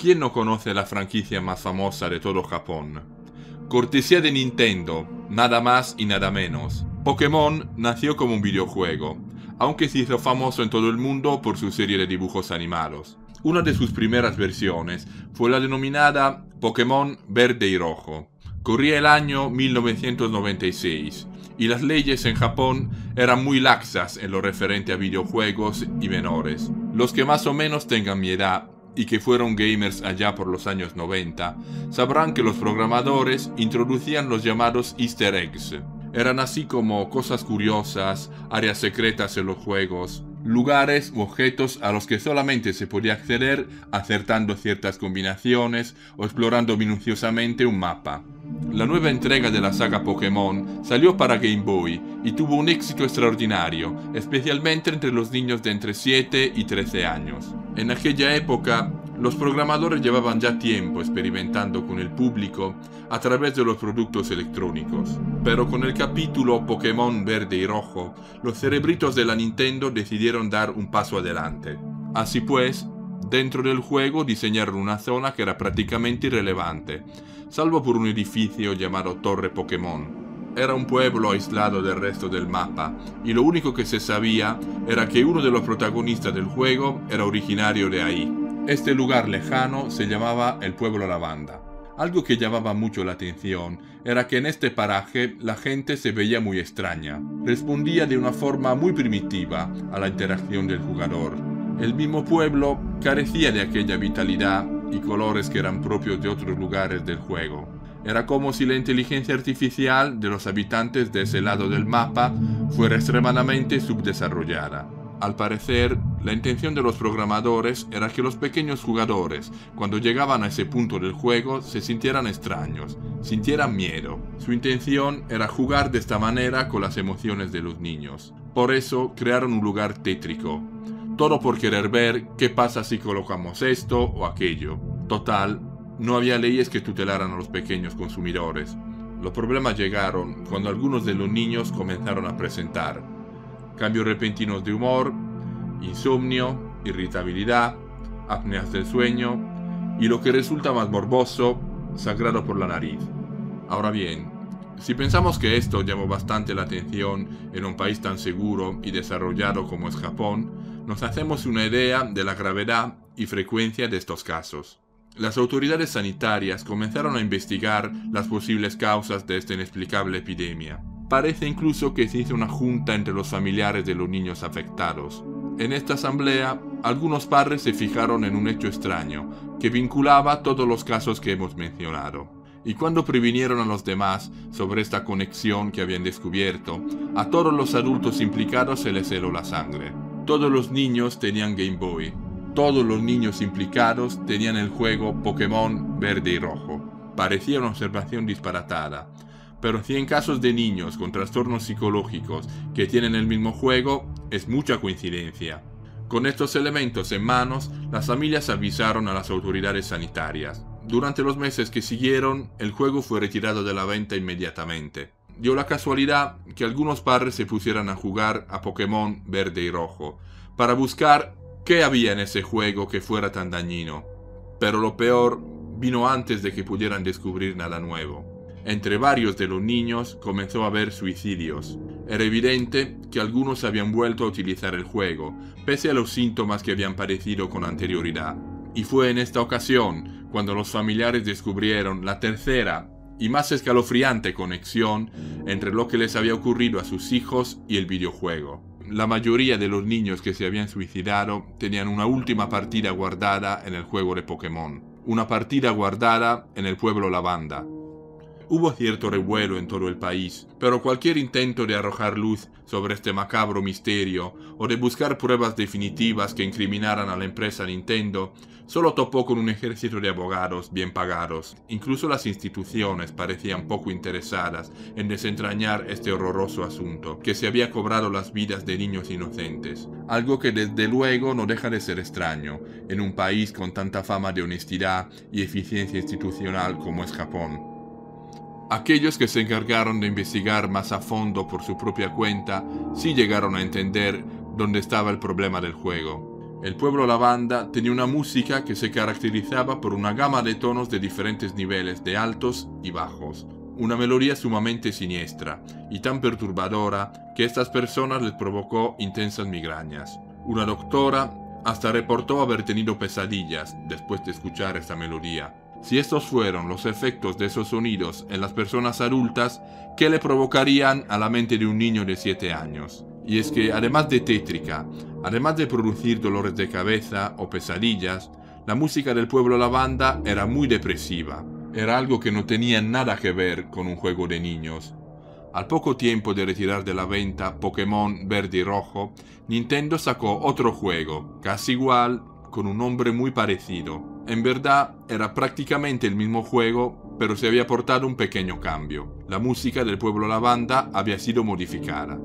¿Quién no conoce la franquicia más famosa de todo Japón? Cortesía de Nintendo, nada más y nada menos. Pokémon nació como un videojuego, aunque se hizo famoso en todo el mundo por su serie de dibujos animados. Una de sus primeras versiones fue la denominada Pokémon Verde y Rojo. Corría el año 1996 y las leyes en Japón eran muy laxas en lo referente a videojuegos y menores. Los que más o menos tengan mi edad y que fueron gamers allá por los años 90, sabrán que los programadores introducían los llamados easter eggs. Eran así como cosas curiosas, áreas secretas en los juegos, lugares u objetos a los que solamente se podía acceder acertando ciertas combinaciones o explorando minuciosamente un mapa. La nueva entrega de la saga Pokémon salió para Game Boy y tuvo un éxito extraordinario, especialmente entre los niños de entre 7 y 13 años. En aquella época, los programadores llevaban ya tiempo experimentando con el público a través de los productos electrónicos. Pero con el capítulo Pokémon Verde y Rojo, los cerebritos de la Nintendo decidieron dar un paso adelante. Así pues, dentro del juego diseñaron una zona que era prácticamente irrelevante, salvo por un edificio llamado Torre Pokémon. Era un pueblo aislado del resto del mapa, y lo único que se sabía era que uno de los protagonistas del juego era originario de ahí. Este lugar lejano se llamaba el Pueblo Lavanda. Algo que llamaba mucho la atención era que en este paraje la gente se veía muy extraña. Respondía de una forma muy primitiva a la interacción del jugador. El mismo pueblo carecía de aquella vitalidad y colores que eran propios de otros lugares del juego. Era como si la inteligencia artificial de los habitantes de ese lado del mapa fuera extremadamente subdesarrollada. Al parecer, la intención de los programadores era que los pequeños jugadores, cuando llegaban a ese punto del juego, se sintieran extraños, sintieran miedo. Su intención era jugar de esta manera con las emociones de los niños. Por eso crearon un lugar tétrico. Todo por querer ver qué pasa si colocamos esto o aquello. Total, no había leyes que tutelaran a los pequeños consumidores. Los problemas llegaron cuando algunos de los niños comenzaron a presentar cambios repentinos de humor, insomnio, irritabilidad, apneas del sueño y lo que resulta más morboso, sangrado por la nariz. Ahora bien, si pensamos que esto llamó bastante la atención en un país tan seguro y desarrollado como es Japón, nos hacemos una idea de la gravedad y frecuencia de estos casos. Las autoridades sanitarias comenzaron a investigar las posibles causas de esta inexplicable epidemia. Parece incluso que se hizo una junta entre los familiares de los niños afectados. En esta asamblea, algunos padres se fijaron en un hecho extraño que vinculaba todos los casos que hemos mencionado. Y cuando previnieron a los demás sobre esta conexión que habían descubierto, a todos los adultos implicados se les heló la sangre. Todos los niños tenían Game Boy. Todos los niños implicados tenían el juego Pokémon Verde y Rojo. Parecía una observación disparatada. Pero 100 casos de niños con trastornos psicológicos que tienen el mismo juego es mucha coincidencia. Con estos elementos en manos, las familias avisaron a las autoridades sanitarias. Durante los meses que siguieron, el juego fue retirado de la venta inmediatamente. Dio la casualidad que algunos padres se pusieran a jugar a Pokémon Verde y Rojo, para buscar qué había en ese juego que fuera tan dañino. Pero lo peor vino antes de que pudieran descubrir nada nuevo. Entre varios de los niños comenzó a haber suicidios. Era evidente que algunos habían vuelto a utilizar el juego, pese a los síntomas que habían padecido con anterioridad. Y fue en esta ocasión cuando los familiares descubrieron la tercera y más escalofriante conexión entre lo que les había ocurrido a sus hijos y el videojuego. La mayoría de los niños que se habían suicidado tenían una última partida guardada en el juego de Pokémon. Una partida guardada en el Pueblo Lavanda. Hubo cierto revuelo en todo el país, pero cualquier intento de arrojar luz sobre este macabro misterio o de buscar pruebas definitivas que incriminaran a la empresa Nintendo solo topó con un ejército de abogados bien pagados. Incluso las instituciones parecían poco interesadas en desentrañar este horroroso asunto, que se había cobrado las vidas de niños inocentes. Algo que desde luego no deja de ser extraño en un país con tanta fama de honestidad y eficiencia institucional como es Japón. Aquellos que se encargaron de investigar más a fondo por su propia cuenta sí llegaron a entender dónde estaba el problema del juego. El Pueblo Lavanda tenía una música que se caracterizaba por una gama de tonos de diferentes niveles de altos y bajos, una melodía sumamente siniestra y tan perturbadora que a estas personas les provocó intensas migrañas. Una doctora hasta reportó haber tenido pesadillas después de escuchar esta melodía. Si estos fueron los efectos de esos sonidos en las personas adultas, ¿qué le provocarían a la mente de un niño de 7 años? Y es que además de tétrica, además de producir dolores de cabeza o pesadillas, la música del Pueblo Lavanda era muy depresiva. Era algo que no tenía nada que ver con un juego de niños. Al poco tiempo de retirar de la venta Pokémon Verde y Rojo, Nintendo sacó otro juego, casi igual, con un nombre muy parecido. En verdad, era prácticamente el mismo juego, pero se había aportado un pequeño cambio. La música del Pueblo Lavanda había sido modificada.